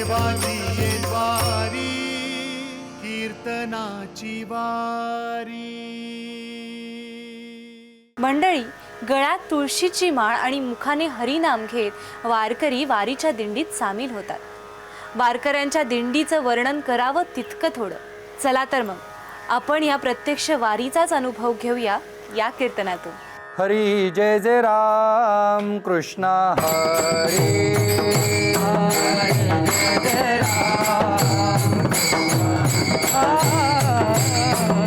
देवाची वारी कीर्तनाची वारी। मंडळी, गळ्यात तुळशीची माळ आणि मुखाने हरिनाम घेत वारकरी वारीच्या दिंडीत सामील होतात। वारकऱ्यांच्या दिंडीचं वर्णन करावं तितकं थोडं। चला तर मग आपण या प्रत्यक्ष वारीचाच अनुभव घेऊया या कीर्तनातून। हरी जय जय राम कृष्ण हरी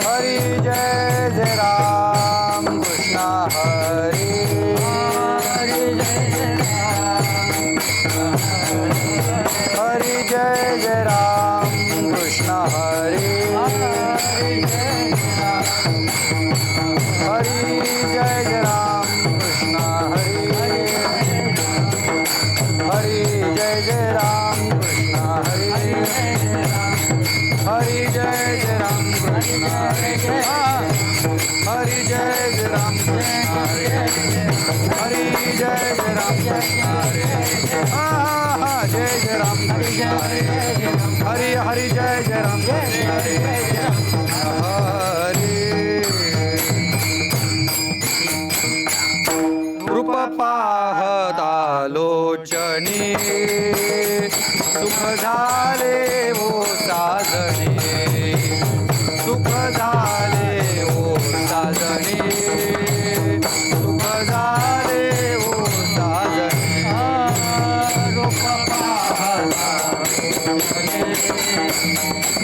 हरी जय जय राम कृष्ण हरी हरी जय जय राम कृष्ण हरी हरी जय जय राम कृष्ण हरी हरी जय जय राम कृष्ण हरी हरी जय जय राम कृष्ण हरी हरी जय जय राम कृष्ण हरी हरी जय जय राम कृष्ण हरी जय जय राम कृष्ण हरी हरी हरी जय जय राम कृष्ण हरी हरी रूप पाहता लोचनी सुख झाले ओ साजणी सुख झाले ओ साजणी सुख झाले ओ साजणी रूप पाहता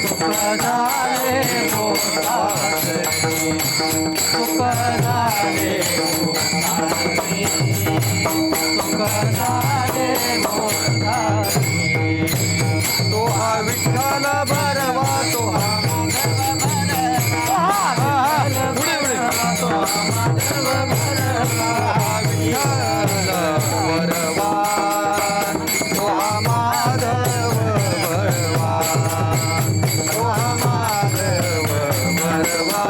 सुख झाले ओ साजणी सुख झाले तो हा विठ्ठल भरवा तो हा विठ्ठल भरवा तो हा माधव भरवा तो हा माधव भरवा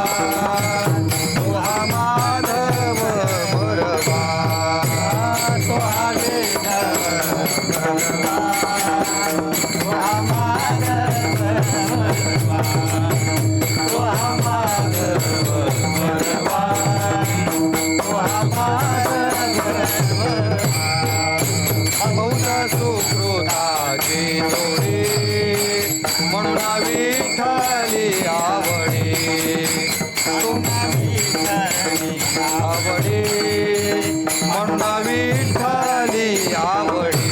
तो हा माधव भरवा तो हा सुकृताचे तोडे म्हणून विठ्ठली आवडे आवडे म्हणून विठ्ठली आवडे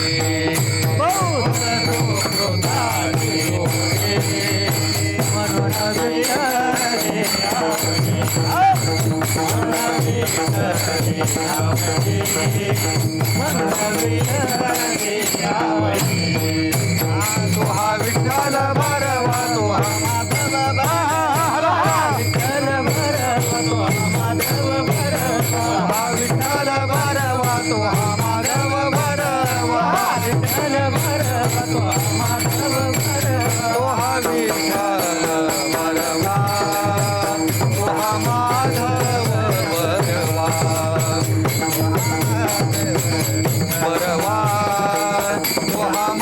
तो हा विठ्ठल भरवा तो हा माधव विठ्ठल भरवा तो हा माधव भरवा हा विठ्ठल भरवा तो हा माधव भरवा विठ्ठल भरवा तो हा माधव भरवा तो हा विठ्ठल भरवा तो हा माधव भरवा भरवा तो हा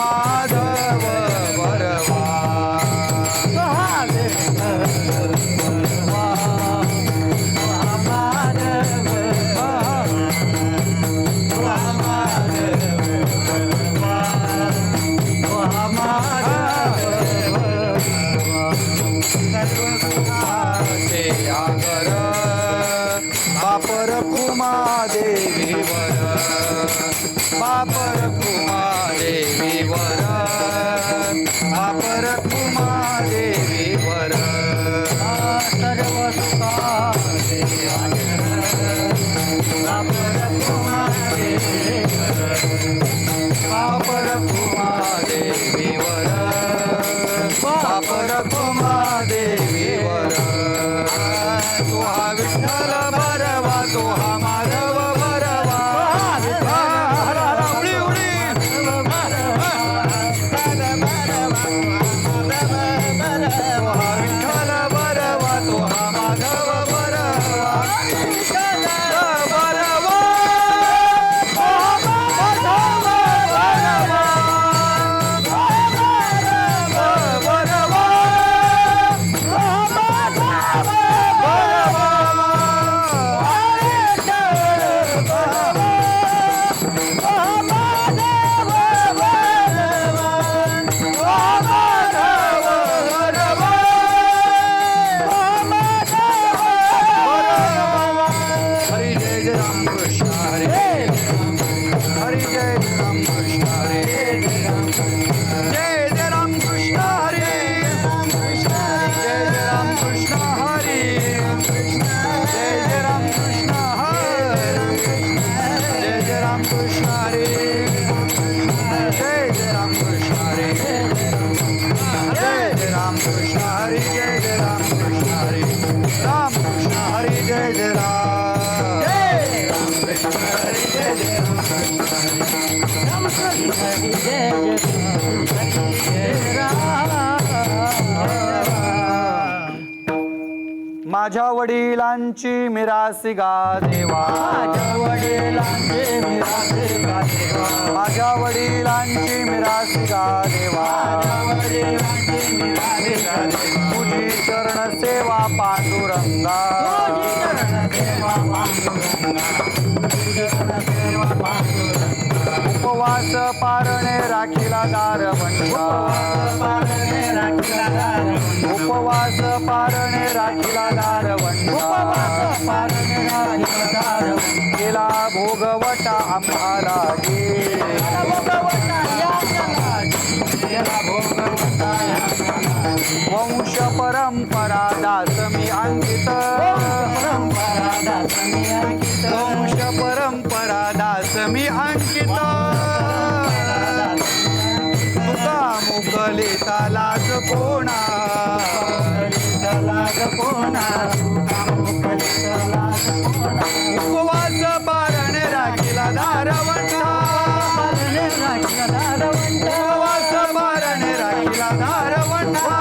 माझ्या वडिलांची मिरासी गा देवा माझ्या वडिलांची मिरासी गा देवा माझ्या वडिलांची मिरासी गा देवा तुझी चरण सेवा पांडुरंगा उपवास पारणे राखीला दारवंटा उपवास पारणे राखीला दारवंटा केला भोगवटा आम्हाला वंश परंपरा दास मी अंकित वंश परंपरा दास मी अंकित तुका मुकलिता लाज कोणा उपवास पारणे राखीला दारवंटा उपवास पारणे राखीला दारवंटा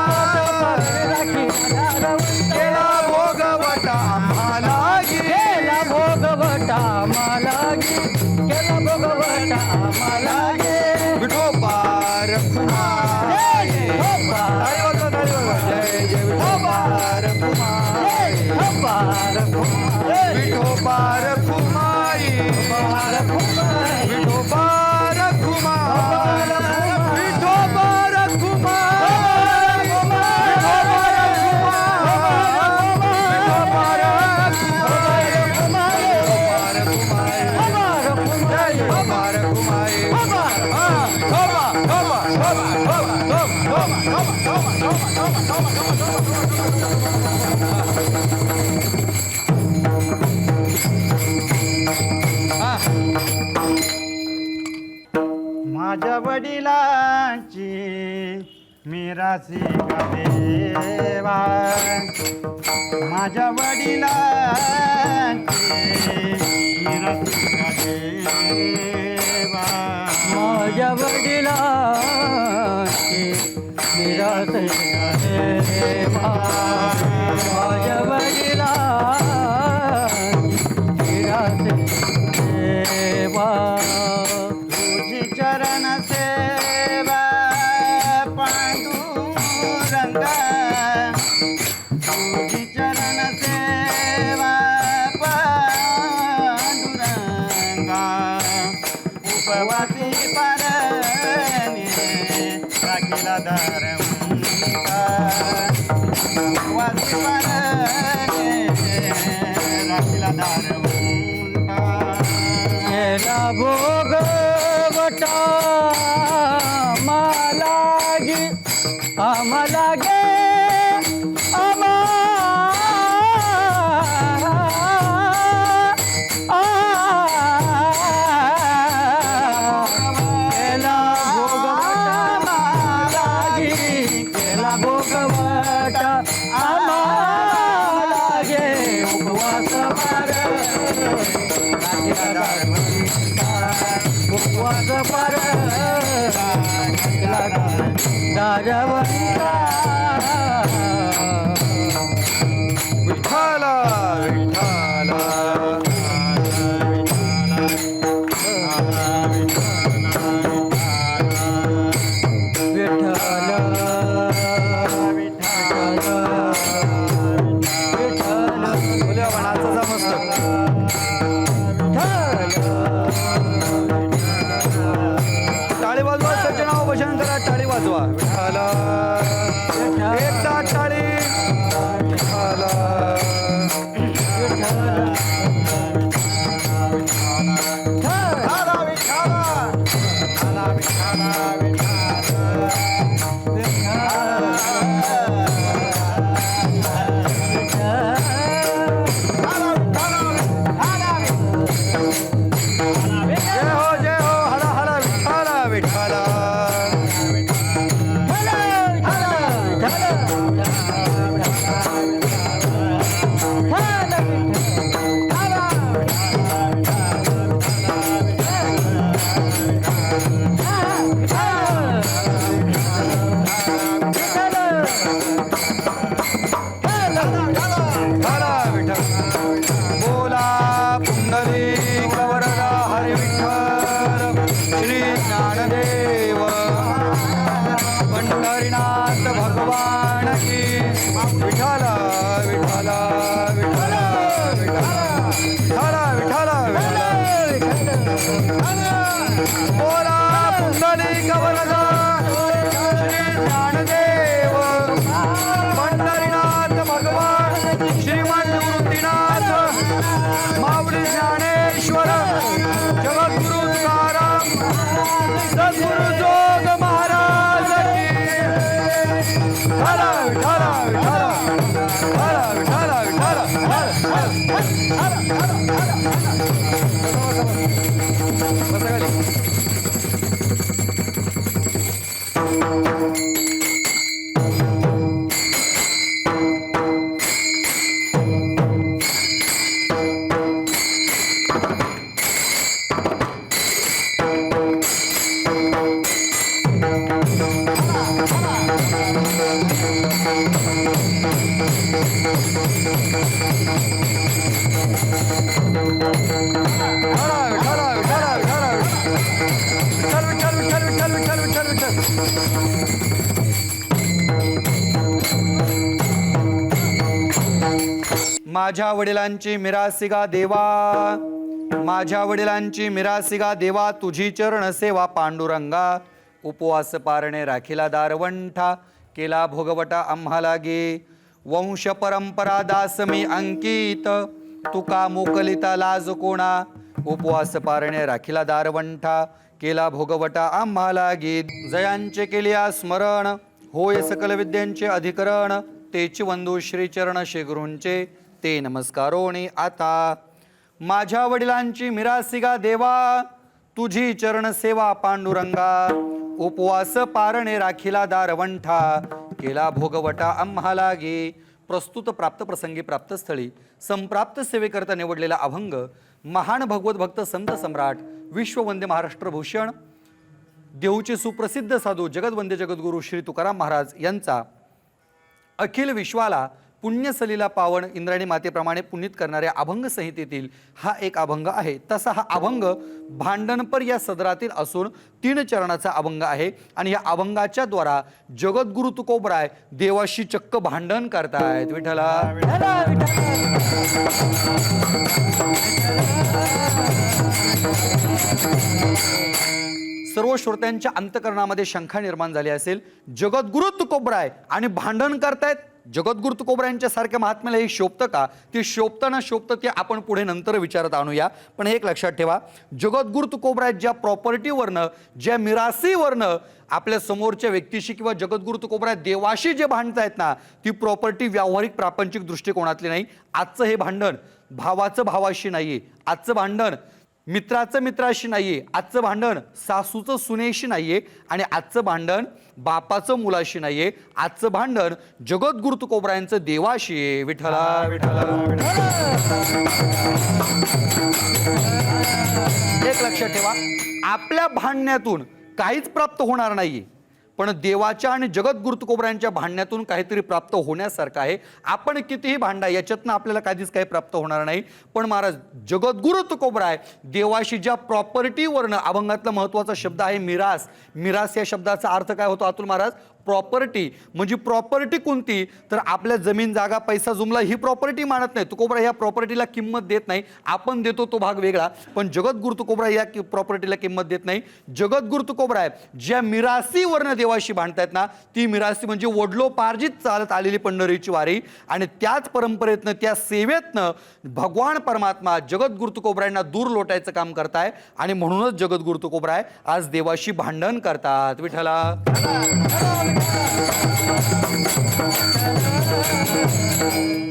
केला भोगवटा आम्हाला केला भोगवटा आम्हाला केला भोगवटा आम्हाला विठोबा रखुमा जय जय विठोबा रखुमा विठोबा रखुमाई विठोबा रखुमा विठोबा रखुमा माझ्या वडिलांची मिरासी गा देवा माझ्या वडिलांची मिरासी गा देवा माझ्या वडिलांची मिरासी गा देवा माझ्या वडिलांची मिरासी देवा तुझी चरण सेवा पांडुरंगा तुझी चरण सेवा पांडुरंगा उपवासी पारणे राखीला दारवंटा उपवासी पारणे राखीला दारवंटा केला भोगवटा आम्हालागी आम्हालागे केला भोगवटा आम्हालागे उपवास उपवास पर दारवंटा विठ्ठला विठ्ठला टाळी वाजवा सज्जनाव भजन करा टाळी वाजवा विठ्ठला एकदा टाळी विठ्ठला विठ्ठला विठ्ठला विठ्ठला विठ्ठल विठ्ठल विठ्ठल विठ्ठल विठ्ठल विठ्ठल माझ्या वडिलांची मिरासिगा देवा, माझ्या वडिलांची मिरासिगा देवा, तुझी चरण सेवा पांडुरंगा. उपवास पारणे राखीला दारवंठा, केला भोगवटा आम्हाला गे. वंश परंपरा दास मी अंकित, तुका मोकलिता लाज कोणा. उपवास पारणे राखीला दारवंठा, केला भोगवटा आम्हाला गे. जयांचे केलिया स्मरण, होय सकल विद्यांचे अधिकरण. तेची वंदू श्रीचरण श्रीगुरूंचे, ते नमस्कारोणी आता. माझ्या वडिलांची मिरासिगा देवा, तुझी चरण सेवा पांडुरंगा. उपवास पारणे राखीला दारवंठा, केला भोगवटा आम्हाला गे. प्रस्तुत प्राप्त प्रसंगी प्राप्त स्थळी संप्राप्त सेवेकरता निवडलेला अभंग महान भगवत भक्त संत सम्राट विश्ववंद्य महाराष्ट्रभूषण देऊचे सुप्रसिद्ध साधू जगदवंद्य जगद्गुरू श्री तुकाराम महाराज यांचा अखिल विश्वाला पुण्यसलीला पावन इंद्राणी मातेप्रमाणे पुनीत करणाऱ्या अभंग संहितेतील हा एक अभंग आहे. तसा हा अभंग भांडणपर या सदरातील असून 3 चरणाचा अभंग आहे आणि या अभंगाच्या द्वारा जगद्गुरु तुकोबराय देवाशी चक्क भांडण करतायत. विठ्ठला सर्व श्रोत्यांच्या अंतकरणामध्ये शंका निर्माण झाली असेल, जगद्गुरु तुकोबराय आणि भांडण करतायत. जगद्गुरु तुकोबरायांच्या सारख्या महात्म्याला हे शोभतं का? ते शोभतं ना शोभतं ते आपण पुढे नंतर विचारत आणूया. पण हे एक लक्षात ठेवा, जगद्गुरु तुकोबराय ज्या प्रॉपर्टीवरनं, ज्या मिरासीवरनं आपल्या समोरच्या व्यक्तीशी किंवा जगद्गुरु तुकोबराय देवाशी जे भांडतायत ना, ती प्रॉपर्टी व्यावहारिक प्रापंचिक दृष्टिकोनातली नाही. आजचं हे भांडण भावाचं भावाशी नाहीये, आजचं भांडण मित्राचं मित्राशी नाहीये, आजचं भांडण सासूचं सुनेशी नाहीये आणि आजचं भांडण बापाचं मुलाशी नाहीये. आजचं भांडण जगद्गुरु तुकोबरायांचं देवाशी आहे. विठ्ठला विठ्ठला एक लक्षात ठेवा, आपल्या भांडण्यातून काहीच प्राप्त होणार नाहीये, पण देवाच्या आणि जगद्गुरु तुकोबरायांच्या भांडण्यातून काहीतरी प्राप्त होण्यासारखं आहे. आपण कितीही भांडा, याच्यातनं आपल्याला कधीच काही प्राप्त होणार नाही. पण महाराज जगद्गुरु तुकोबराय देवाशी ज्या प्रॉपर्टीवरनं, अभंगातला महत्वाचा शब्द आहे मिरास. मिरास या शब्दाचा अर्थ काय होतो अतुल महाराज? प्रॉपर्टी. म्हणजे प्रॉपर्टी कोणती? तर आपल्या जमीन जागा पैसा जुमला ही प्रॉपर्टी मानत नाही. तुकोबराय या प्रॉपर्टीला किंमत देत नाही. आपण देतो तो भाग वेगळा, पण जगद्गुरु तुकोबराय या प्रॉपर्टीला किंमत देत नाही. जगद्गुरु तुकोबराय ज्या मिरासीवरनं देवाशी भांडतायत ना, ती मिरासी म्हणजे वडलोपार्जित चालत आलेली पंढरीची वारी आणि त्याच परंपरेतनं, त्या सेवेतनं भगवान परमात्मा जगद्गुरु तुकोबरायांना दूर लोटायचं काम करताय आणि म्हणूनच जगद्गुरु तुकोबराय आज देवाशी भांडण करतात. विठ्ठला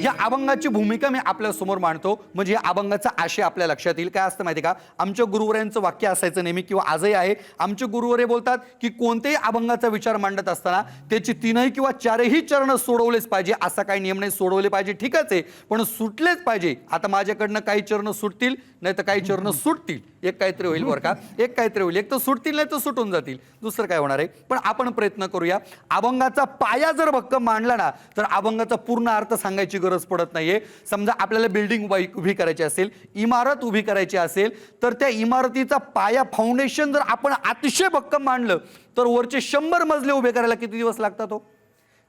या अभंगाची भूमिका मी आपल्या समोर मांडतो, म्हणजे या अभंगाचा आशय आपल्या लक्षात येईल. काय असतं माहिती का, आमच्या गुरुवरायांचं वाक्य असायचं नेहमी, किंवा आजही आहे. आमचे गुरुवरे बोलतात की कोणत्याही अभंगाचा विचार मांडत असताना त्याची 3 किंवा 4ही चरण सोडवलेच पाहिजे. असा काही नियम नाही, सोडवले पाहिजे ठीकच आहे, पण सुटलेच पाहिजे. आता माझ्याकडनं काही चरण सुटतील, नाही तर काही चरण सुटतील. एक काहीतरी होईल बरं का, एक काहीतरी होईल. एक तर सुटतील, नाही तर सुटून जातील, दुसरं काय होणार आहे. पण आपण प्रयत्न करूया. अभंगाचा पाया जर भक्कम मांडला ना, तर अभंगाचा पूर्ण अर्थ सांगायची गरज पडत नाहीये. समजा आपल्याला बिल्डिंग उभी करायची असेल, इमारत उभी करायची असेल, तर त्या इमारतीचा पाया, फाउंडेशन जर आपण अतिशय भक्कम मांडलं, तर वरचे 100 मजले उभे करायला किती दिवस लागतात? हो,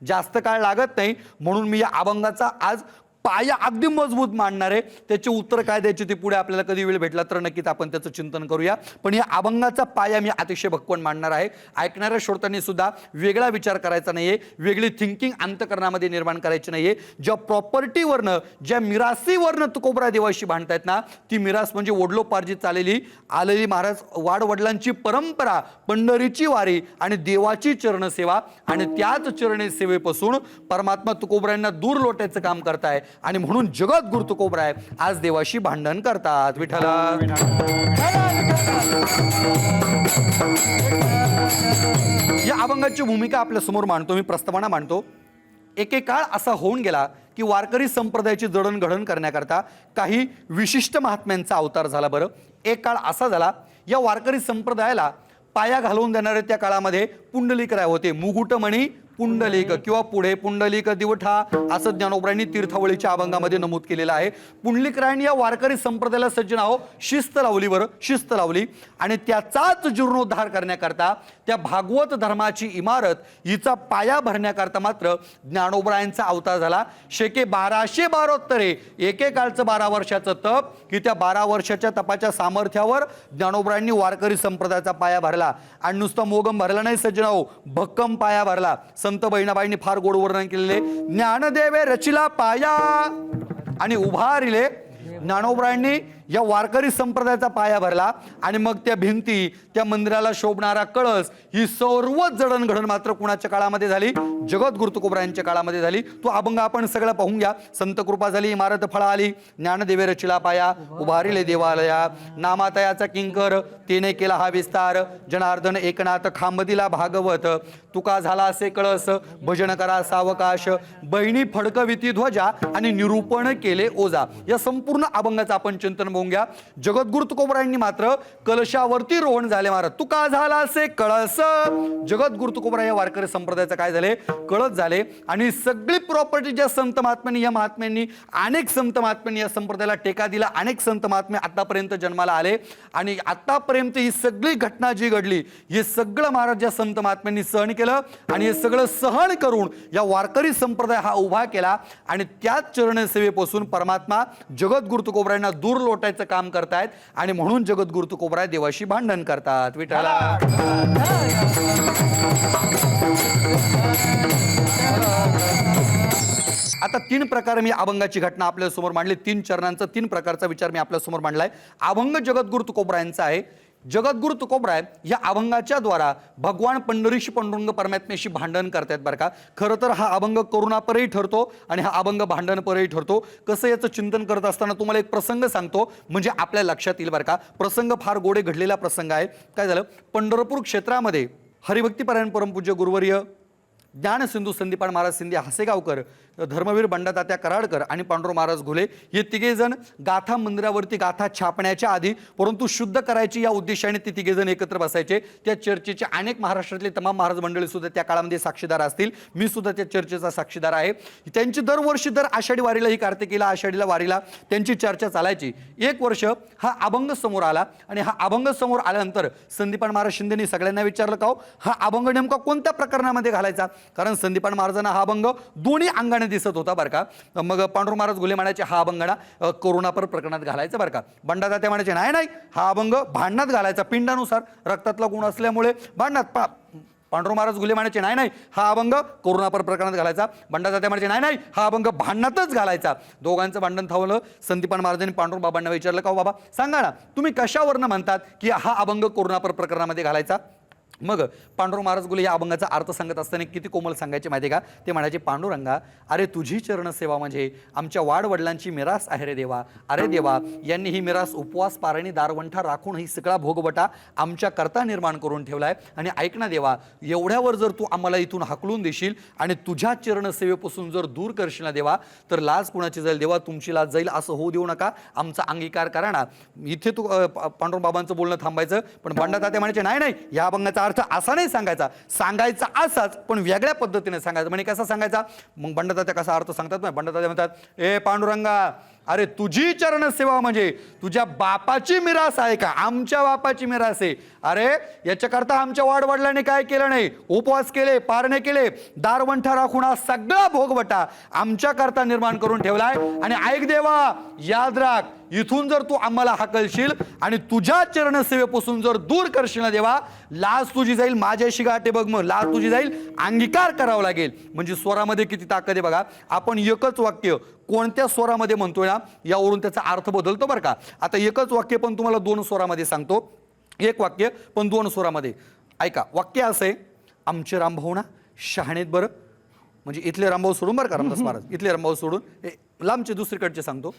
जास्त काळ लागत नाही. म्हणून मी या अभंगाचा आज पाया अगदी मजबूत मांडणार आहे. त्याचे उत्तर काय द्यायचे ते पुढे आपल्याला कधी वेळ भेटला तर नक्कीच आपण त्याचं चिंतन करूया. पण या अभंगाचा पाया मी अतिशय भक्कम मांडणार आहे. ऐकणाऱ्या श्रोत्यांनी सुद्धा वेगळा विचार करायचा नाहीये, वेगळी थिंकिंग अंतकरणामध्ये निर्माण करायची नाहीये. ज्या प्रॉपर्टीवरनं, ज्या मिरासीवरनं तुकोबराय देवाशी भांडतायत ना, ती मिरास म्हणजे वडलोपार्जित आलेली महाराज वाडवडिलांची परंपरा, पंढरीची वारी आणि देवाची चरणसेवा, आणि त्याच चरणी सेवेपासून परमात्मा तुकोबरायांना दूर लोटायचं काम करताय आणि म्हणून जगद्गुरु तुकोबराय आज देवाशी भांडण करतात. विठ्ठला या अभंगाची भूमिका आपल्या समोर मांडतो, मी प्रस्तावना मांडतो. एकेकाळ असा होऊन गेला की वारकरी संप्रदायाची जडणघडण करण्याकरता काही विशिष्ट महात्म्यांचा अवतार झाला. बरं, एक काळ असा झाला, या वारकरी संप्रदायाला पाया घालवून देणारे त्या काळामध्ये पुंडलिकराय होते. मुकुटमणी पुंडलिक किंवा पुढे पुंडलिक दिवठा असं ज्ञानोबरायांनी तीर्थावळीच्या अभंगामध्ये नमूद केलेलं आहे. पुंडलिकरायांनी या वारकरी संप्रदायाला सज्जनाहो शिस्त लावली, बरं शिस्त लावली आणि त्याचाच जीर्णोद्धार करण्याकरता त्या भागवत धर्माची इमारत हिचा पाया भरण्याकरता मात्र ज्ञानोबरायांचा अवतार झाला. शेके 1272 एकेकाळचं 12 वर्षाचं तप की त्या 12 वर्षाच्या तपाच्या सामर्थ्यावर ज्ञानोबरायांनी वारकरी संप्रदायाचा पाया भरला आणि नुसता मोगम भरला नाही सज्जनाहो, भक्कम पाया भरला. संत बहिणाबाईंनी फार गोड वर्णन केलेले. ज्ञानदेवे रचिला पाया आणि उभारिले. ज्ञानोबरायांनी या वारकरी संप्रदायाचा पाया भरला आणि मग त्या भिंती, त्या मंदिराला शोभणारा कळस ही सर्व जडणघडण मात्र कुणाच्या काळामध्ये झाली? जगद्गुरु तुकोबरायांच्या काळामध्ये झाली. तो अभंग आपण सगळं पाहून घ्या. संत कृपा झाली, इमारत फळा आली, ज्ञानदेवे रचिला पाया, उभारिले देवालया, नामातयाचा किंकर तेने केला हा विस्तार, जनार्दन एकनाथ खांबदिला भागवत, तुका झाला असे कळस, भजन करा सावकाश, बहिणी फडकविती ध्वजा आणि निरूपण केले ओजा. या संपूर्ण अभंगाचं आपण चिंतन बघून घ्या. जगद्गुरु तुकोबरायांनी मात्र कलशावरती रोहन झाले महाराज, तुका झाला असे कळस. जगद्गुरु तुकोबराय या वारकरी संप्रदायाचं काय झाले? कळस झाले आणि सगळी प्रॉपर्टी ज्या संत महात्म्यांनी, या महात्म्यांनी अनेक संत महात्म्यांनी या संप्रदायाला टेका दिला. अनेक संत महात्मे आतापर्यंत जन्माला आले आणि आतापर्यंत ही सगळी घटना जी घडली हे सगळं महाराज या संत महात्म्यांनी सहन केलं आणि हे सगळं सहन करून या वारकरी संप्रदाय हा उभा केला आणि त्याच चरणसेवेपासून परमात्मा जगद्गुरु तुकोबरायांना दूर लोटायचं काम करतायत आणि म्हणून जगद्गुरु तुकोबराय देवाशी भांडण करतात. विठ्ठला आता 3 प्रकार मी अभंगाची घटना आपल्या समोर मांडली. 3 चरणांचा 3 प्रकारचा विचार मी आपल्या समोर मांडलाय. अभंग जगद्गुरु तुकोबरायांचा आहे. जगद्गुरु तुकोबराय या अभंगाच्या द्वारा भगवान पंढरीशी पांडुरंग परमात्म्याशी भांडण करतायत बरं का. खरं तर हा अभंग करुणापरही ठरतो आणि हा अभंग भांडणपरही ठरतो. कसं याचं चिंतन करत असताना तुम्हाला एक प्रसंग सांगतो म्हणजे आपल्या लक्षात येईल बरं का. प्रसंग फार गोडे घडलेला प्रसंग आहे. काय झालं? पंढरपूर क्षेत्रामध्ये हरिभक्तीपरायण परमपूज्य गुरुवर्य ज्ञानसिंधू संदीपान महाराज शिंदे हसेगावकर, धर्मवीर बंडातात्या कराडकर आणि पांडुरंग महाराज घुले हे तिघेजण गाथा मंदिरावरती गाथा छापण्याच्या आधी परंतु शुद्ध करायची या उद्देशाने ते तिघेजण एकत्र बसायचे. त्या चर्चेचे अनेक महाराष्ट्रातले तमाम महाराज मंडळी सुद्धा त्या काळामध्ये साक्षीदार असतील. मी सुद्धा त्या चर्चेचा साक्षीदार आहे. त्यांची दरवर्षी दर आषाढी वारीला, ही कार्तिकीला आषाढीला वारीला त्यांची चर्चा चालायची. एक वर्ष हा अभंग समोर आला आणि हा अभंग समोर आल्यानंतर संदीपान महाराज शिंदेनी सगळ्यांना विचारलं का हा अभंग नेमका कोणत्या प्रकरणामध्ये घालायचा? कारण संदीपान महाराजांना हा अभंग दोन्ही अंगाने दिसत होता बरं का. मग पांडुरंग महाराज घुले म्हणायचे हा अभंगणा करुणापर प्रकरणात घालायचा बरं का. बंडातात्या म्हणायचे नाही नाही हा अभंग भांडणात घालायचा, पिंडानुसार रक्तातला गुण असल्यामुळे भांडणात. पांडुरंग महाराज घुले म्हणायचे नाही नाही हा अभंग करुणापर प्रकरणात घालायचा. बंडातात्या म्हणायचे नाही नाही हा अभंग भांडणातच घालायचा. दोघांचं भांडण थांबलं. संदीपान महाराजांनी पांडुरंग बाबांना विचारलं का बाबा सांगा ना तुम्ही कशावरनं म्हणतात की हा अभंग करुणापर प्रकरणामध्ये घालायचा? मग पांडुरंग महाराज गुले या अभंगाचा अर्थ सांगत असताना किती कोमल सांगायचे माहिती आहे का? ते म्हणायचे पांडुरंगा अरे तुझी चरणसेवा म्हणजे आमच्या वाडवडिलांची मिरास आहे रे देवा. अरे देवा यांनी ही मिरास उपवास पारणी दारवंठा राखून ही सगळा भोगवटा आमच्या करता निर्माण करून ठेवलाय. आणि ऐक ना देवा एवढ्यावर जर तू आम्हाला इथून हाकलून देशील आणि तुझ्या चरणसेवेपासून जर दूर करशील ना देवा तर लाज कुणाची जाईल देवा, तुमची लाज जाईल असं होऊ देऊ नका, आमचा अंगीकार करा ना. इथे तू पांडुरंग बाबांचं बोलणं थांबायचं. पण बंडातात्या म्हणायचे नाही नाही या अभंगाचा अर्थ असा नाही सांगायचा, सांगायचा असाच पण वेगळ्या पद्धतीने सांगायचं. म्हणजे कसा सांगायचा? मग बंडातात्या कसा अर्थ सांगतात ना, बंडातात्या म्हणतात ए पांडुरंगा अरे तुझी चरणसेवा म्हणजे तुझ्या बापाची मिरास आहे का? आमच्या बापाची मिरास आहे. अरे याच्याकरता आमच्या वाडवडिलांनी काय केलं नाही, उपवास केले, पारणे केले, दारवंठा राखून हा सगळा भोगवटा आमच्या करता निर्माण करून ठेवलाय. आणि ऐक देवा याद राख इथून जर तू आम्हाला हाकलशील आणि तुझ्या चरणसेवेपासून जर दूर करशील ना देवा लाज तुझी जाईल, माझ्याशी गाठे बघ मग लाज तुझी जाईल, अंगीकार करावा लागेल. म्हणजे स्वरामध्ये किती ताकद आहे बघा. आपण एकच वाक्य कोणत्या स्वरामध्ये म्हणतोय ना यावरून त्याचा अर्थ बदलतो बरं का. आता एकच वाक्य पण तुम्हाला 2 स्वरामध्ये सांगतो. एक वाक्य पण 2 स्वरामध्ये. ऐका वाक्य असं आहे आमचे रामभाऊ ना शहाणेत बरं. म्हणजे इथले रामभाऊ सोडून बरं का रामदास महाराज इथले रामभाऊ सोडून लांबचे दुसरीकडचे सांगतो.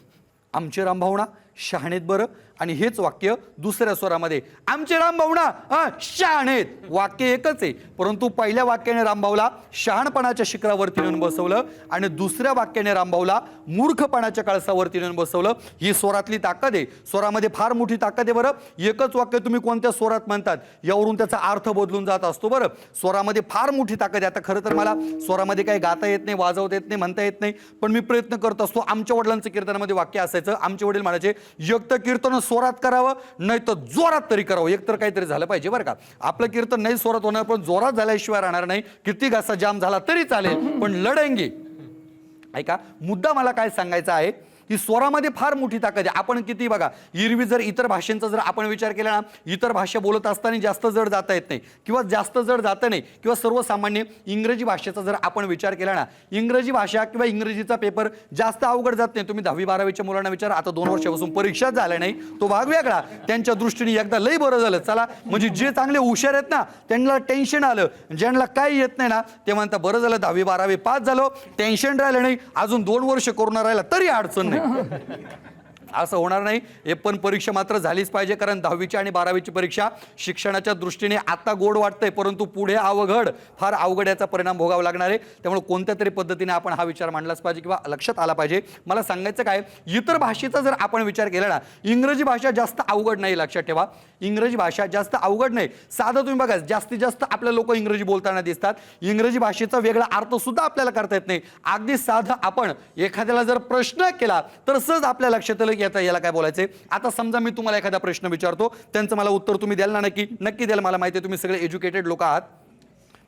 आमचे रामभाऊ ना शहाणेत बरं. आणि हेच वाक्य दुसऱ्या स्वरामध्ये आमचे रामभाऊ ना शहाणेत. वाक्य एकच आहे, परंतु पहिल्या वाक्याने रामभाऊला शहाणपणाच्या शिखरावरती नेऊन बसवलं आणि दुसऱ्या वाक्याने रामभाऊला मूर्खपणाच्या कळसावरती नेऊन बसवलं. ही स्वरातली ताकद आहे. स्वरामध्ये फार मोठी ताकद आहे बरं. एकच वाक्य तुम्ही कोणत्या स्वरात म्हणतात यावरून त्याचा अर्थ बदलून जात असतो बरं. स्वरामध्ये फार मोठी ताकद आहे. आता खरं तर मला स्वरामध्ये काही गाता येत नाही, वाजवता येत नाही, म्हणता येत नाही, पण मी प्रयत्न करत असतो. आमच्या वडिलांचं कीर्तनामध्ये वाक्य असायचं, आमचे वडील म्हणायचे एक तर कीर्तन स्वरात करावं नाही तर जोरात तरी करावं. एक तर काहीतरी झालं पाहिजे बरं का. आपलं कीर्तन नाही स्वरात होणार, पण जोरात झाल्याशिवाय राहणार नाही. किती घासा जाम झाला तरी चालेल, पण लढेंगे. ऐका, मुद्दा मला काय सांगायचा आहे की स्वरामध्ये फार मोठी ताकद आहे. आपण किती बघा, एरवी जर इतर भाषांचा जर आपण विचार केला ना, इतर भाषा बोलत असताना जास्त जड जाता येत नाही किंवा जास्त जड जातं नाही, किंवा सर्वसामान्य इंग्रजी भाषेचा जर आपण विचार केला ना, इंग्रजी भाषा किंवा इंग्रजीचा पेपर जास्त अवघड जात नाही. तुम्ही 10वी-12वीच्या मुलांना विचारा, आता 2 वर्षापासून परीक्षाच झाल्या नाही, तो भाग वेगळा. त्यांच्या दृष्टीने एकदा लई बरं झालं. चला, म्हणजे जे चांगले हुशार आहेत ना त्यांना टेन्शन आलं, ज्यांना काही येत नाही ना ते म्हणता बरं झालं 10वी-12वी पास झालो, टेन्शन राहिलं नाही, अजून 2 वर्ष कोरोना राहिला तरी अडचण नाही. असं होणार नाही. हे पण परीक्षा मात्र झालीच पाहिजे, कारण 10वीची आणि 12वीची परीक्षा शिक्षणाच्या दृष्टीने आता गोड वाटतंय, परंतु पुढे अवघड, फार अवघड याचा परिणाम भोगावा लागणार आहे. त्यामुळे कोणत्या तरी पद्धतीने आपण हा विचार मांडलाच पाहिजे किंवा लक्षात आला पाहिजे. मला सांगायचं काय, इतर भाषेचा जर आपण विचार केला ना, इंग्रजी भाषा जास्त अवघड नाही. लक्षात ठेवा, इंग्रजी भाषा जास्त अवघड नाही. साधं तुम्ही बघा, जास्तीत जास्त आपल्या लोक इंग्रजी बोलताना दिसतात. इंग्रजी भाषेचा वेगळा अर्थ सुद्धा आपल्याला करता येत नाही. अगदी साधं आपण एखाद्याला जर प्रश्न केला तर सहज आपल्या लक्षात येईल की याला काय बोलायचंय. आता समजा मी तुम्हाला एखादा प्रश्न विचारतो, त्यांचं मला उत्तर तुम्ही द्याल ना? नक्की द्याल. मला माहिती आहे तुम्ही सगळे एज्युकेटेड लोक आहात.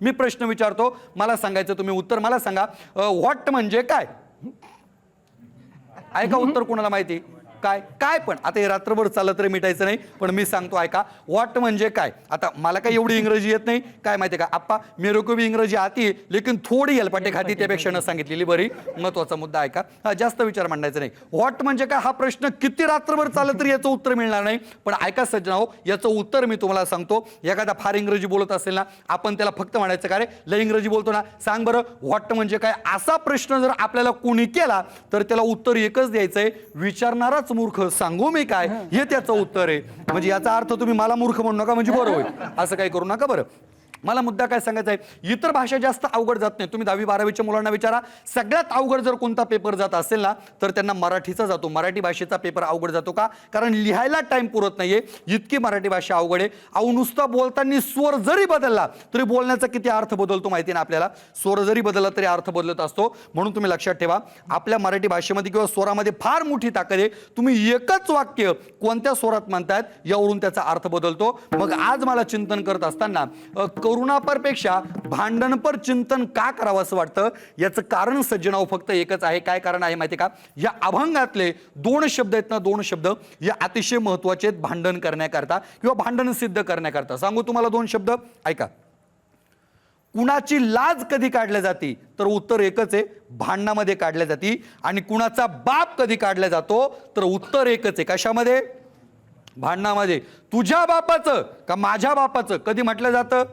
मी प्रश्न विचारतो, मला सांगायचं, तुम्ही उत्तर मला सांगा. व्हॉट म्हणजे काय? ऐका, उत्तर कोणाला माहिती काय? काय पण आता हे रात्रभर चाललं तरी मिटायचं नाही, पण मी सांगतो ऐका. व्हॉट म्हणजे काय? आता मला काही एवढी इंग्रजी येत नाही, काय माहिती का आप्पा, मेरे को भी इंग्रजी आती लेकिन थोडी हेलपाटे खाती, त्यापेक्षा न सांगितलेली बरी. महत्वाचा मुद्दा ऐका, जास्त विचार मांडायचा नाही. व्हॉट म्हणजे काय हा प्रश्न किती रात्रभर चाललं तरी याचं उत्तर मिळणार नाही. पण ऐका सज्जनाओ, याचं उत्तर मी तुम्हाला सांगतो. एखादा फार इंग्रजी बोलत असेल ना, आपण त्याला फक्त म्हणायचं का रे लय इंग्रजी बोलतो ना, सांग बरं व्हॉट म्हणजे काय? असा प्रश्न जर आपल्याला कोणी केला तर त्याला उत्तर एकच द्यायचंय, विचारणाराच मूर्ख, सांगू मी काय, हे त्याचं उत्तर आहे. म्हणजे याचा अर्थ तुम्ही मला मूर्ख म्हणू नका म्हणजे बरं होईल, असं काही करू नका बरं. मला मुद्दा काय सांगायचा आहे, इतर भाषा जास्त अवघड जात नाही. तुम्ही 10वी-12वीच्या मुलांना विचारा, सगळ्यात अवघड जर कोणता पेपर जात असेल ना तर त्यांना मराठीचा जातो. मराठी भाषेचा पेपर अवघड जातो का? कारण लिहायला टाइम पुरत नाहीये, इतकी मराठी भाषा अवघड आहे. अहो, नुसता बोलताना स्वर जरी बदलला तरी बोलण्याचा किती अर्थ बदलतो माहिती ना आपल्याला. स्वर जरी बदलला तरी अर्थ बदलत असतो. म्हणून तुम्ही लक्षात ठेवा, आपल्या मराठी भाषेमध्ये किंवा स्वरामध्ये फार मोठी ताकद आहे. तुम्ही एकच वाक्य कोणत्या स्वरात म्हणतायत यावरून त्याचा अर्थ बदलतो. मग आज मला चिंतन करत असताना करुणापरपेक्षा भांडणपर चिंतन का करावं असं वाटतं, याचं कारण सज्जनाव फक्त एकच आहे. काय कारण आहे माहिती का? या अभंगातले 2 शब्द आहेत ना, 2 शब्द या अतिशय महत्वाचे आहेत भांडण करण्याकरता किंवा भांडण सिद्ध करण्याकरता. सांगू तुम्हाला 2 शब्द ऐका. कुणाची लाज कधी काढल्या जाती तर उत्तर एकच आहे, भांडणामध्ये काढल्या जाती. आणि कुणाचा बाप कधी काढला जातो तर उत्तर एकच आहे, कशामध्ये? भांडणामध्ये. तुझ्या बापाचं का माझ्या बापाचं कधी म्हटलं जातं?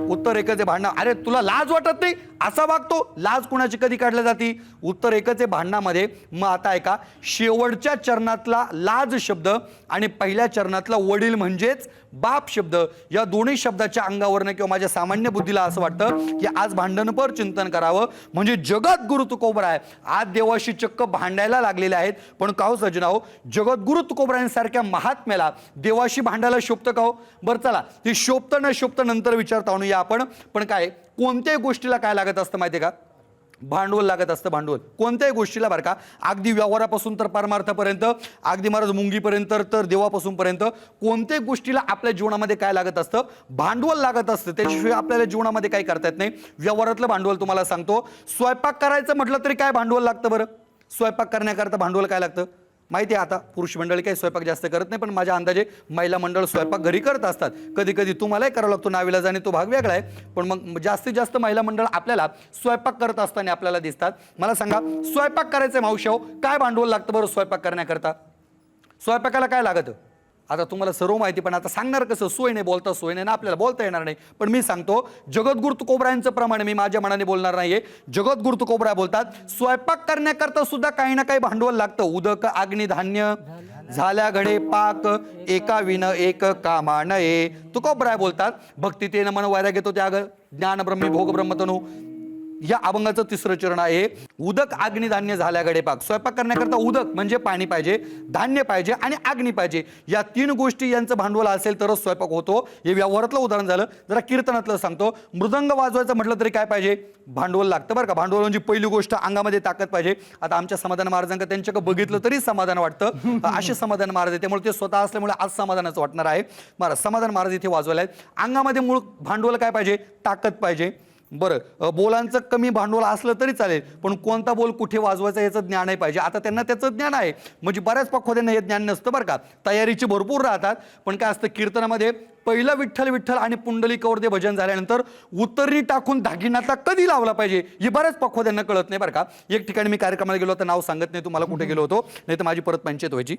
उत्तर एकच आहे, भांडणं. अरे तुला लाज वाटत नाही असा वागतो, लाज कुणाची कधी काढल्या जाती? उत्तर एकच आहे, भांडणामध्ये. मग आता ऐका, शेवटच्या चरणातला लाज शब्द आणि पहिल्या चरणातला वडील म्हणजेच बाप शब्द, या दोन्ही शब्दाच्या अंगावरनं किंवा माझ्या सामान्य बुद्धीला असं वाटतं की आज भांडणपर चिंतन करावं. म्हणजे जगद्गुरु तुकोबरा आहे, आज देवाशी चक्क भांडायला लागलेले आहेत. पण का हो सज्जनाओ, जगद्गुरु तुकोबरांसारख्या महात्म्याला देवाशी भांडायला शोभतं का हो? बरं चला, ते शोभतं न शोभतं नंतर विचारता आणूया आपण. पण काय, कोणत्याही गोष्टीला काय लागत असतं माहिती आहे का? भांडवल लागत असतं. भांडवल कोणत्याही गोष्टीला बरं का, अगदी व्यवहारापासून तर परमार्थापर्यंत, अगदी महाराज मुंगीपर्यंत तर देवापासून पर्यंत कोणत्याही गोष्टीला आपल्या जीवनामध्ये काय लागत असतं? भांडवल लागत असतं. त्याच्याशिवाय आपल्याला जीवनामध्ये काही करता येत नाही. व्यवहारातलं भांडवल तुम्हाला सांगतो, स्वयंपाक करायचं म्हटलं तरी काय भांडवल लागतं बरं? स्वयंपाक करण्याकरता भांडवल काय लागतं माहिती आहे? आता पुरुष मंडळी काही स्वयंपाक जास्त करत नाही, पण माझ्या अंदाजे महिला मंडळ स्वयंपाक घरी करत असतात. कधी कधी तुम्हालाही करावं लागतो, नावीलाज आणि तो भाग वेगळा आहे. पण मग जास्तीत जास्त महिला मंडळ आपल्याला स्वयंपाक करत असताना आपल्याला दिसतात. मला सांगा, स्वयंपाक करायचं मावशाव, काय भांडवल लागतं बरं स्वयंपाक करण्याकरता? स्वयंपाकाला काय लागतं? आता तुम्हाला सर्व माहिती, पण आता सांगणार कसं, सोय नाही बोलता, सोय नाही ना आपल्याला बोलता येणार नाही, पण मी सांगतो जगद्गुरु तुकोबरायांचं प्रमाण मी माझ्या मनाने बोलणार नाहीये. जगद्गुरु तुकोबराय बोलतात स्वयंपाक करण्याकरता सुद्धा काही ना काही भांडवल लागतं. उदक अग्नी धान्य झाल्या घडे पाक एका विन एक कामा नये. तुकोबराय बोलतात भक्ती ते मन वैराग्य तो त्याग ज्ञान ब्रह्मी भोग ब्रह्मतनु या अभंगाचं तिसरं चरण आहे. उदक अग्नी धान्य झाल्या गडे पाक. स्वयंपाक करण्याकरता उदक म्हणजे पाणी पाहिजे, धान्य पाहिजे आणि अग्नी पाहिजे. या 3 गोष्टी यांचं भांडवल असेल तरच स्वयंपाक होतो. हे व्यवहारातलं उदाहरण झालं. जरा कीर्तनातलं सांगतो. मृदंग वाजवायचं म्हटलं तरी काय पाहिजे, भांडवल लागतं बरं का. भांडवल म्हणजे पहिली गोष्ट अंगामध्ये ताकद पाहिजे. आता आमच्या समाधान महाराजांना त्यांच्याकडे बघितलं तरी समाधान वाटतं. असे समाधान महाराज आहे, त्यामुळे ते स्वतः असल्यामुळे आज समाधानाचं वाटणार आहे. महाराज समाधान महाराज इथे वाजवले आहेत. अंगामध्ये मूळ भांडवल काय पाहिजे, ताकद पाहिजे. बरं, बोलांचं कमी भांडवल असलं तरी चालेल, पण कोणता बोल कुठे वाजवायचा याचं ज्ञानही पाहिजे. आता त्यांना त्याचं ज्ञान आहे, म्हणजे बऱ्याच पक्ष्यांना हे ज्ञान नसतं बरं का. तयारीची भरपूर राहतात, पण काय असतं कीर्तनामध्ये पहिलं विठ्ठल विठ्ठल आणि पुंडलिकावर ते भजन झाल्यानंतर उत्तरी टाकून दागिनाचा कधी लावला पाहिजे हे बऱ्याच पक्ष्यांना कळत नाही बरं का. एक ठिकाणी मी कार्यक्रमाला गेलो होतो, नाव सांगत नाही तुम्हाला कुठे गेलो होतो, नाही तर माझी परत पंचायत व्हायची.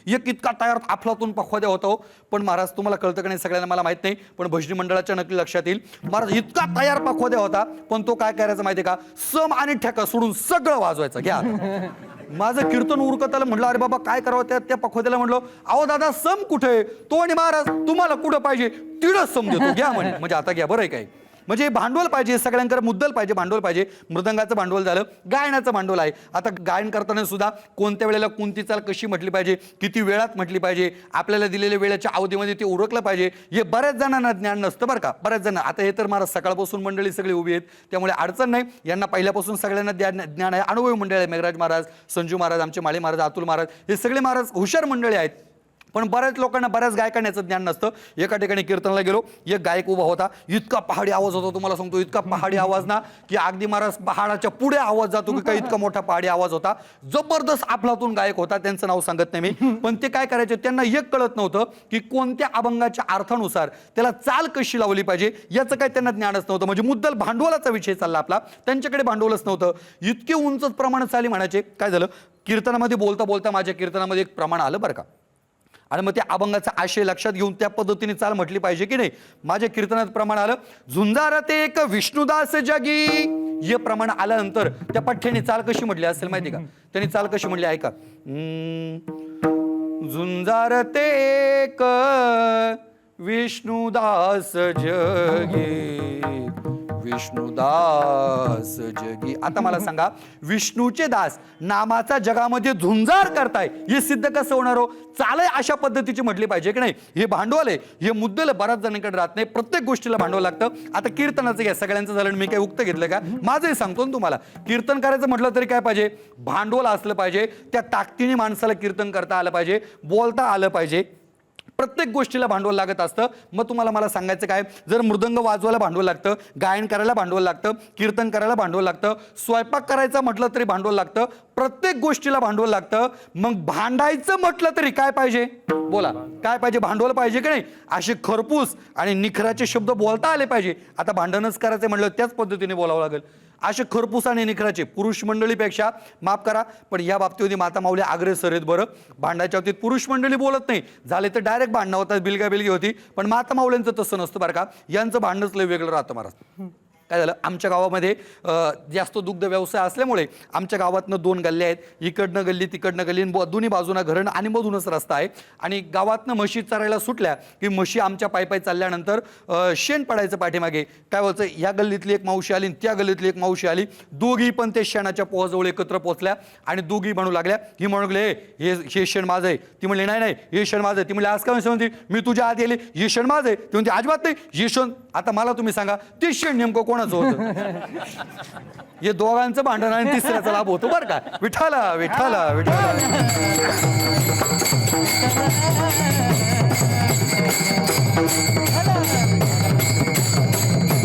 एक इतका तयार अफलातून पखवाद्या होतो, पण महाराज तुम्हाला कळतं का नाही सगळ्यांना मला माहित नाही, पण भजनी मंडळाच्या नक्की लक्षात येईल. महाराज इतका तयार पखवाद्या होता, पण तो काय करायचा माहिती का, सम आणि ठेका सोडून सगळं वाजवायचं. घ्या माझं कीर्तन उरकत आलं, म्हटलं अरे बाबा काय करावं. त्या पखवाद्याला म्हटलं अहो दादा सम कुठे, तो आणि महाराज तुम्हाला कुठं पाहिजे तिडच सम देतो, घ्या म्हणजे आता घ्या बरं आहे काय. म्हणजे भांडवल पाहिजे, सगळ्यांकडे मुद्दल पाहिजे, भांडवल पाहिजे. मृदंगाचं भांडवल झालं, गायनाचं भांडवल आहे. आता गायन करताना सुद्धा कोणत्या वेळेला कोणती चाल कशी म्हटली पाहिजे, किती वेळात म्हटली पाहिजे, आपल्याला दिलेल्या वेळेच्या अवधीमध्ये ते उरकलं पाहिजे, हे बऱ्याच जणांना ज्ञान नसतं बरं का. बऱ्याच जण आता हे तर महाराज सकाळपासून मंडळी सगळी उभी आहेत, त्यामुळे अडचण नाही. यांना पहिल्यापासून सगळ्यांना ज्ञान आहे. अनुभवी मंडळी आहे. मेघराज महाराज, संजू महाराज, आमचे माळी महाराज, अतुल महाराज, हे सगळे महाराज हुशार मंडळी आहेत. पण बऱ्याच लोकांना बऱ्याच गायकांना याचं ज्ञान नसतं. एका ठिकाणी कीर्तनाला गेलो, एक गायक उभा होता, इतका पहाडी आवाज होता, तुम्हाला सांगतो इतका पहाडी आवाज ना की अगदी महाराज पहाडाच्या पुढे आवाज जातो की काय, इतका मोठा पहाडी आवाज होता. जबरदस्त अफलातून गायक होता, त्यांचं नाव सांगत नाही मी. पण ते काय करायचे, त्यांना एक कळत नव्हतं की कोणत्या अभंगाच्या अर्थानुसार त्याला चाल कशी लावली पाहिजे, याचं काय त्यांना ज्ञानच नव्हतं. म्हणजे मुद्दल भांडवलाचा विषय चालला आपला, त्यांच्याकडे भांडवलच नव्हतं. इतके उंच प्रमाण चाली म्हणायचे. काय झालं, कीर्तनामध्ये बोलता बोलता माझ्या कीर्तनामध्ये एक प्रमाण आलं बरं का, आणि मग त्या अभंगाचा आशय लक्षात घेऊन त्या पद्धतीने चाल म्हटली पाहिजे की नाही. माझ्या कीर्तनात प्रमाण आलं, झुंजार ते एक विष्णुदास जगी. हे प्रमाण आल्यानंतर त्या पठ्याने चाल कशी म्हटली असेल माहिती का. त्यांनी चाल कशी म्हटली ऐका. झुंजार ते एक विष्णुदास जगी, विष्णुदास जगी. आता मला सांगा, विष्णूचे दास नामाचा जगामध्ये झुंजार करताय, हे सिद्ध कसं होणार हो. चालय अशा पद्धतीची म्हटली पाहिजे की नाही. हे भांडवल आहे, हे मुद्दल बऱ्याच जणांकडे राहत नाही. प्रत्येक गोष्टीला भांडवल लागतं. आता कीर्तनाचं घ्या, सगळ्यांचं झालं, मी काही उक्त घेतलं का, माझंही सांगतो ना तुम्हाला. कीर्तन करायचं म्हटलं तरी काय पाहिजे, भांडवल असलं पाहिजे. त्या ताकदीने माणसाला कीर्तन करता आलं पाहिजे, बोलता आलं पाहिजे. प्रत्येक गोष्टीला भांडवल लागत असतं. मग तुम्हाला मला सांगायचं काय, जर मृदंग वाजवायला भांडवल लागतं, गायन करायला भांडवल लागतं, कीर्तन करायला भांडवल लागतं, स्वयंपाक करायचं म्हटलं तरी भांडवल लागतं, प्रत्येक गोष्टीला भांडवल लागतं. मग भांडायचं म्हटलं तरी काय पाहिजे, बोला काय पाहिजे, भांडवल पाहिजे की नाही. असे खरपूस आणि निखराचे शब्द बोलता आले पाहिजे. आता भांडणच करायचं म्हटलं त्याच पद्धतीने बोलावं लागेल. असे खरपूस आणि निखराचे पुरुष मंडळीपेक्षा, माफ करा पण या बाबतीमध्ये माता माऊली अग्रेसर आहेत बरं. भांडायच्या बाबतीत पुरुष मंडळी बोलत नाही, झाले तर डायरेक्ट भांडणं होतात, बिलगा बिलगी होती. पण माता माऊल्यांचं तसं नसतं बरं का. यांचं भांडणच लय वेगळं राहतं महाराज. काय झालं, आमच्या गावामध्ये जास्त दुग्ध व्यवसाय असल्यामुळे आमच्या गावातनं 2 गल्ल्या आहेत. इकडनं गल्ली तिकडनं गल्ली, दोन्ही बाजूना घरण आणि मधूनच रस्ता आहे. आणि गावातनं म्हशी चरायला सुटल्या की म्हशी आमच्या पायी चालल्यानंतर शेण पडायचं पाठीमागे. काय व्हायचं, ह्या गल्लीतली एक मावशी आली, त्या गल्लीतली एक मावशी आली, दोघी पण ते शेणाच्या पोहाजवळ एकत्र पोहोचल्या आणि दोघी म्हणू लागल्या. ही म्हणू लागले हे शेण माझं आहे. ती म्हणली नाही नाही हे शेण माझं आहे. ती म्हणली आज काय म्हणते, मी तुझ्या आधी आली, हे शेण माझं आहे. ती म्हणते अजिबात नाही हे शेण. आता मला तुम्ही सांगा ते शेण नेमकं कोणाचं होतं. हे दोघांचं भांडण आणि तिसऱ्याचा लाभ होतो बरं का. विठाला विठाला विठाला.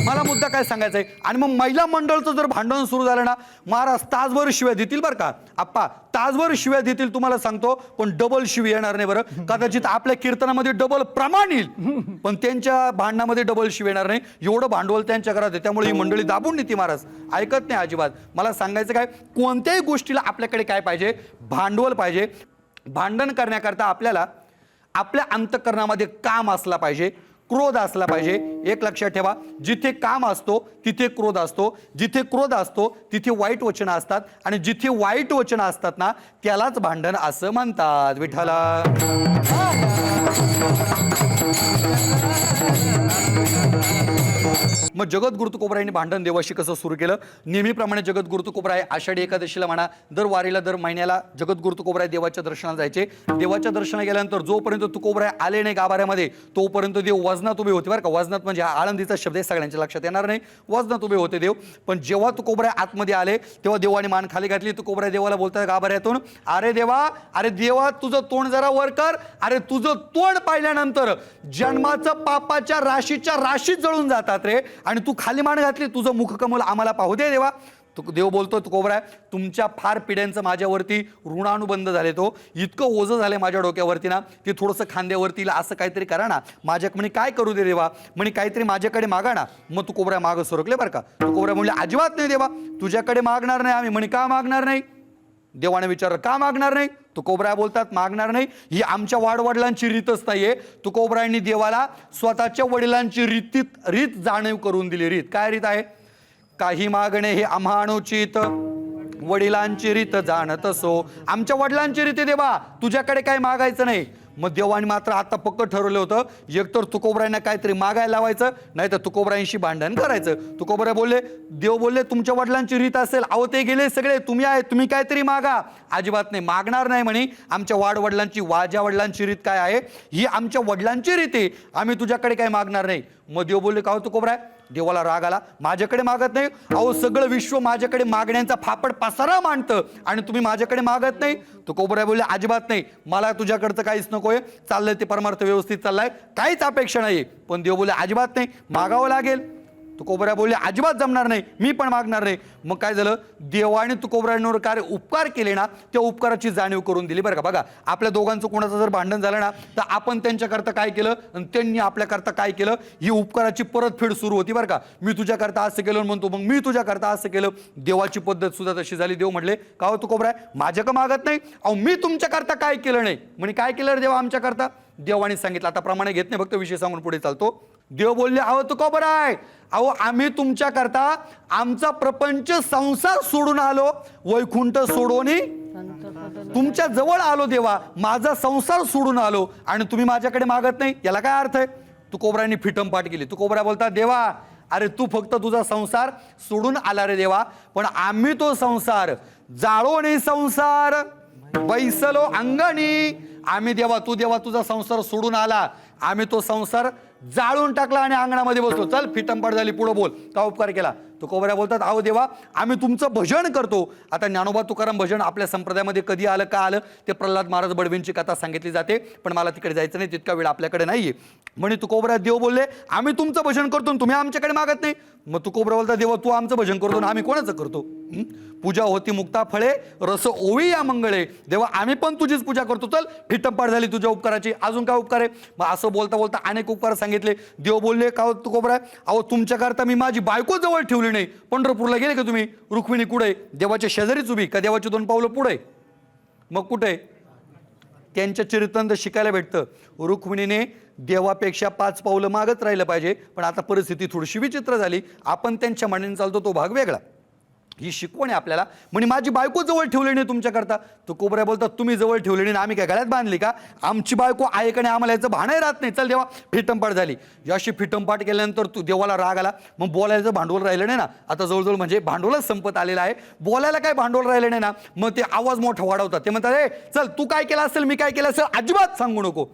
मला मुद्दा काय सांगायचा आहे. आणि मग महिला मंडळचं जर भांडण सुरू झालं ना, महाराज तासभर शिव्या देतील बरं का. आप्पा तासभर शिव्या देतील तुम्हाला सांगतो, पण डबल शिवी येणार नाही बरं. कदाचित आपल्या कीर्तनामध्ये डबल प्रमाण येईल, पण त्यांच्या भांडणामध्ये डबल शिवी येणार नाही. एवढं भांडवल त्यांच्या घरात आहे, त्यामुळे ही मंडळी दाबून नेती महाराज, ऐकत नाही अजिबात. मला सांगायचं काय, कोणत्याही गोष्टीला आपल्याकडे काय पाहिजे, भांडवल पाहिजे. भांडण करण्याकरता आपल्याला आपल्या अंतःकरणामध्ये काम असला पाहिजे, क्रोध असला पाहिजे. एक लक्षात ठेवा, जिथे काम असतो तिथे क्रोध असतो, जिथे क्रोध असतो तिथे वाईट वचनं असतात, आणि जिथे वाईट वचनं असतात ना त्यालाच भांडण असं म्हणतात. विठ्ठला. मग जगद्गुरु तुकोबरायांनी भांडण देवाशी कसं सुरू केलं? नेहमीप्रमाणे जगद्गुरु तुकोबराय आषाढी एकादशीला म्हणा, दर वारीला दर महिन्याला जगद्गुरु तुकोबराय देवाच्या दर्शनाला जायचे. देवाच्या दर्शनाला गेल्यानंतर जोपर्यंत तुकोबराय आले नाही गाभाऱ्यामध्ये तोपर्यंत देव वजनात उभे होते. बरं का, वजनात म्हणजे हा आळंदीचा शब्द आहे, सगळ्यांच्या लक्षात येणार नाही. वजनात उभे होते देव. पण जेव्हा तुकोबराय आतमध्ये आले तेव्हा देवाने मान खाली घातली. तुकोबराय देवाला बोलतात गाभाऱ्यातून, अरे देवा तुझं तोंड जरा वर कर. अरे तुझं तोंड पाहिल्यानंतर जन्माचं पापाच्या राशीच्या राशीत जळून जातात रे, आणि तू खाली मान घातली, तुझं मुखकमल आम्हाला पाहू दे देवा. देव बोलतो तुकोबराय, तुमच्या फार पिढ्यांचं माझ्यावरती ऋणानुबंध झाले, तो इतकं ओझं झाले माझ्या डोक्यावरती ना, ते थोडंसं खांद्यावरती असं काहीतरी करा ना. माझ्या म्हणे काय करू दे देवा, म्हणे काहीतरी माझ्याकडे मागा ना. मग तुकोबराय मागं सरकले. बरं का, तुकोबराय म्हणले अजिबात नाही देवा, तुझ्याकडे मागणार नाही आम्ही. म्हणे का मागणार नाही? देवाने विचारलं का मागणार नाही? तुकोबराय बोलतात मागणार नाही ही आमच्या वाडवडिलांची रीतच नाहीये. तुकोबरायांनी देवाला स्वतःच्या वडिलांची रीत जाणीव करून दिली. रीत काय रीत आहे? काही मागणे हे आम्हा अनुचित, वडिलांची रीत जाणत असो. आमच्या वडिलांची रीत देवा, तुझ्याकडे काही मागायचं नाही. मग देवाने मात्र आता पक्क ठरवलं होतं, एकतर तुकोबरायांना काहीतरी मागायला लावायचं, नाही तर तुकोबरायांशी भांडण करायचं. तुकोबराय बोलले, देव बोलले तुमच्या वडिलांची रीत असेल, अहो ते गेले सगळे, तुम्ही आहे, तुम्ही काहीतरी मागा. अजिबात नाही, मागणार नाही म्हणे. आमच्या वाडवडिलांची वाज्या वडिलांची रीत काय आहे? ही आमच्या वडिलांची रीत आहे, आम्ही तुझ्याकडे काही मागणार नाही. मग देव बोलले का हो तुकोबराय? देवाला राग आला, माझ्याकडे मागत नाही. अहो सगळं विश्व माझ्याकडे मागण्यांचा फापड पसारा मांडतं आणि तुम्ही माझ्याकडे मागत नाही. तुकोबराय बोलले अजिबात नाही, मला तुझ्याकडचं काहीच नकोय, चाललंय ते परमार्थ व्यवस्थित चाललाय, काहीच अपेक्षा नाही. पण देव बोलले अजिबात नाही, मागावं लागेल. तुकोबराय बोलले अजिबात जमणार नाही, मी पण मागणार नाही. मग काय झालं? देवाने तुकोबरायांवर काय उपकार केले ना, त्या उपकाराची जाणीव करून दिली. बरं का, बघा आपल्या दोघांचं कोणाचं जर भांडण झालं ना, तर आपण त्यांच्याकरता काय केलं आणि त्यांनी आपल्याकरता काय केलं, ही उपकाराची परतफेड सुरू होती. बरं का, मी तुझ्याकरता असं केलं म्हणतो, मग मी तुझ्याकरता असं केलं. देवाची पद्धत सुद्धा तशी झाली. देव म्हटले का हो तुकोबराय माझ्या का मागत नाही? अहो मी तुमच्याकरता काय केलं नाही. म्हणे काय केलं रे देवा आमच्याकरता? देवाने सांगितलं, आता प्रमाणे घेत नाही, फक्त विषय सांगून पुढे चालतो. देव बोलले अहो तुकोबराय, अहो आम्ही तुमच्याकरता आमचा प्रपंच संसार सोडून आलो, वैकुंठ सोडून तुमच्या जवळ आलो देवा, माझा संसार सोडून आलो आणि तुम्ही माझ्याकडे मागत नाही, याला काय अर्थ आहे? तुकोबरायांनी फिटमपाट केली. तुकोबराय बोलतात देवा अरे तू फक्त तुझा संसार सोडून आला रे देवा, पण आम्ही तो संसार जाळो नाही, संसार बैसलो अंगणी. आम्ही देवा, तू देवा तुझा संसार सोडून आला, आम्ही तो संसार जाळून टाकला आणि अंगणामध्ये बसलो. चल फिटमपाट झाली, पुढे बोल, का उपकार केला? तुकोबराय बोलतात अहो देवा आम्ही तुमचं भजन करतो. आता ज्ञानोबा तुकाराम भजन आपल्या संप्रदायामध्ये कधी आलं, का आलं, ते प्रल्हाद महाराज बडवींची कथा सांगितली जाते, पण मला तिकडे जायचं नाही, तितका वेळ आपल्याकडे नाहीये. म्हणे तुकोबराय देव बोलले आम्ही तुमचं भजन करतो तुम्ही आमच्याकडे मागत नाही. मग तुकोबराय बोलतात देवा तू आमचं भजन करतो ना आम्ही कोणाचं करतो? पूजा होती मुक्ता फळे रस ओवी या मंगळे. देवा आम्ही पण तुझीच पूजा करतो, चल फिटमपाट झाली तुझ्या उपकाराची, अजून काय उपकार आहे? मग असं बोलता बोलता अनेक उपकार सांगितले. देव बोलले का तुकोबराय अहो तुमच्याकरता मी माझी बायको जवळ ठेवली नाही. पंढरपूरला गेले का तुम्ही? रुक्मिणी कुठे? देवाच्या शेजारीच उभी का देवाची 2 पावलं पुढे? मग कुठे? त्यांच्या चरित्रांत शिकायला भेटतं रुक्मिणीने देवापेक्षा 5 पावलं मागत राहिलं पाहिजे, पण आता परिस्थिती थोडीशी विचित्र झाली, आपण त्यांच्या म्हणण्याने चालतो, तो भाग वेगळा. ही शिकवण आहे आपल्याला. म्हणजे माझी बायको जवळ ठेवली नाही तुमच्याकरता. तुकोबराय बोलतात तुम्ही जवळ ठेवली नाही, आम्ही काय गळ्यात बांधली का? आमची बायको आहे का नाही आम्हाला याचं भानही राहत नाही. चल देवा फिटमपाट झाली. याशी फिटमपाट केल्यानंतर तू देवाला राग आला, मग बोलायचं भांडवल राहिलं नाही ना. आता जवळजवळ म्हणजे भांडवलच संपत आलेलं आहे, बोलायला काय भांडवल राहिलं नाही ना. मग ते आवाज मोठा वाढवतात, ते म्हणतात ए चल तू काय केलं असेल मी काय केलं असेल अजिबात सांगू नको.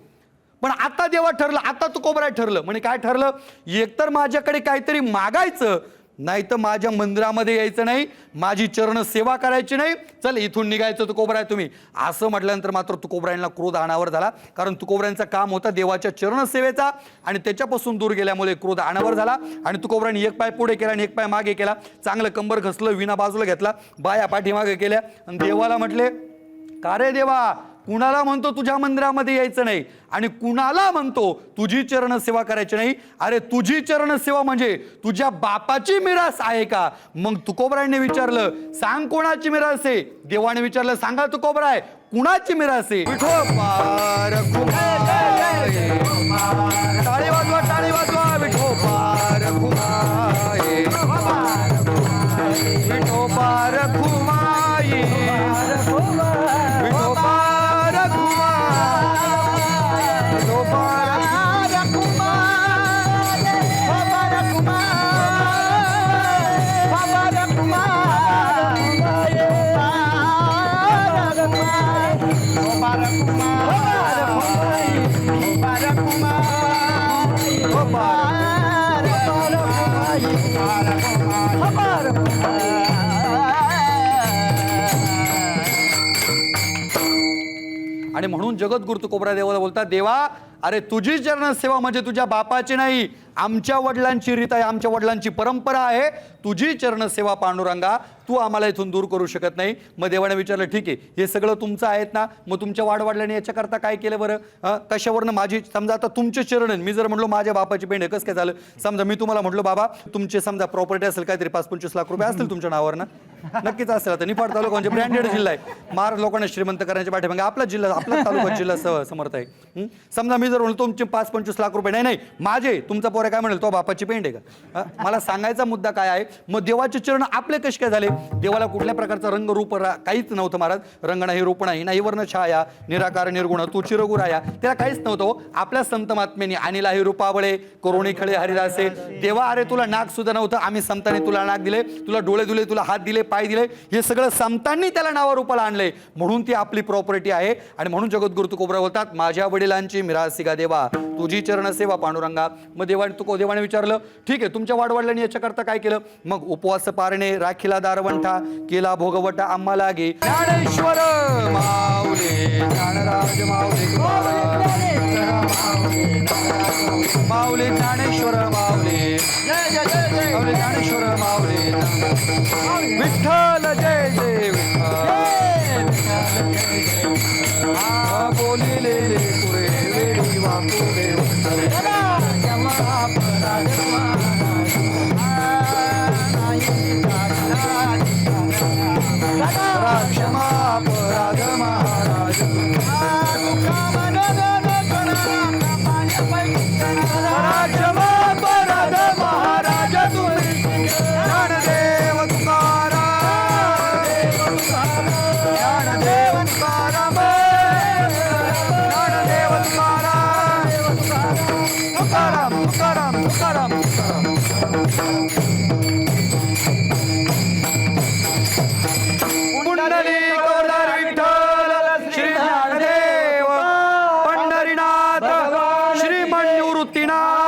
पण आता देवा ठरलं, आता तुकोबराय ठरलं. म्हणजे काय ठरलं? एकतर माझ्याकडे काहीतरी मागायचं, नाही तर माझ्या मंदिरामध्ये यायचं नाही, माझी चरण सेवा करायची नाही, चल इथून निघायचं तुकोबराय तुम्ही. असं म्हटल्यानंतर मात्र तुकोबरायांना क्रोध अनावर झाला, कारण तुकोबरायांचं काम होतं देवाच्या चरण सेवेचा आणि त्याच्यापासून दूर गेल्यामुळे क्रोध अनावर झाला. आणि तुकोबरायांनी एक पाय पुढे केला आणि एक पाय मागे केला, चांगलं कंबर घसलं, विना बाजूला घेतला, बाया पाठीमागे केल्या आणि देवाला म्हटले का रे देवा कुणाला म्हणतो तुझ्या मंदिरामध्ये यायचं नाही आणि कुणाला म्हणतो तुझी चरण सेवा करायची नाही? अरे तुझी चरण सेवा म्हणजे तुझ्या बापाची मिरास आहे का? मग तुकोबरायांनी विचारलं सांग कोणाची मिरास आहे? देवाने विचारलं सांगा तुकोबराय कुणाची मिरास आहे? विठोबा टाळी वाजवा विठोबा रखुमाई विठोबा रखुमाई विठोबा रखुमाई विठोबा आणि म्हणून जगद्गुरु तुकोबरा देवाला बोलतात, देवा अरे तुझी चरण सेवा म्हणजे तुझ्या बापाची नाही, आमच्या वडिलांची रीत आहे, आमच्या वडिलांची परंपरा आहे, तुझी चरण सेवा पांडुरंगा, तू आम्हाला इथून दूर करू शकत नाही. मग देवाने विचारलं, ठीक आहे हे सगळं तुमचं आहेत ना, मग तुमच्या वाडवडिलांनी याच्याकरता काय केलं बरं? कशावरनं माझी समजा आता तुमचे चरण, मी जर म्हणलो माझ्या बापाची पेंड कसं काय झालं? समजा मी तुम्हाला म्हटलो बाबा तुमचे समजा प्रॉपर्टी असेल काहीतरी 5-25 लाख रुपये असतील तुमच्या नावावर ना, नक्कीच असेल. आता निफाड तालुका म्हणजे ब्रँडेड जिल्हा आहे, महाराज लोकांना श्रीमंत करण्याच्या पाठीमागे आपला जिल्हा, आपला तालुका जिल्हा समर्थ आहे. समजा मी जर म्हणलो तुमचे 5-25 लाख रुपये, नाही माझे, तुमचा पोरे काय म्हणेल तो बापाची पेंड आहे का? मला सांगायचा मुद्दा काय आहे, मग देवाचे चरण आपले कसे काय झाले? देवाला कुठल्या प्रकारचा रंग रूप काहीच नव्हतं महाराज, रंग नाही रूप नाही वर्ण छाया, निराकार निर्गुण तू चिरगुराया, त्याला काहीच नव्हतं. आपल्या संत महात्म्यांनी अनिलाही रूपावळे करोणी खळे हरिदासे, देवा अरे तुला नाक सुद्धा नव्हतं, आम्ही संतांनी तुला नाक दिले, तुला डोळे दिले, तुला हात दिले, पाय दिले, हे सगळं संतांनी त्याला नावारूपाला आणले, म्हणून ती आपली प्रॉपर्टी आहे. आणि म्हणून जगद्गुरु तुकोबरा बोलतात, माझ्या वडिलांची मिरासिका देवा, तुझी चरण सेवा पांडुरंगा. मग देवाने विचारलं, ठीक आहे तुमच्या वाडवडिलांनी याच्याकरता काय केलं? मग उपवास पारणे, राखीला दारवंठा, केला भोगवटा आम्हा लागे. ज्ञानेश्वर माऊली ज्ञानराज माऊली माऊली ज्ञानेश्वर माऊली ज्ञानेश्वर माऊली विठ्ठल जय जय विठ्ठल बोलिले पुरे वेडी वाकुले क्षमा अपराध महाराज क्षमा अपराध महाराज तुम्ही ज्ञानदेव तुकाराम ज्ञानदेव तुकाराम ज्ञानदेव तुकाराम तुकाराम तुकाराम तुकाराम पुंडलिक अवतार विठ्ठल श्री ज्ञानदेव पंढरीनाथ श्री निवृत्तीनाथ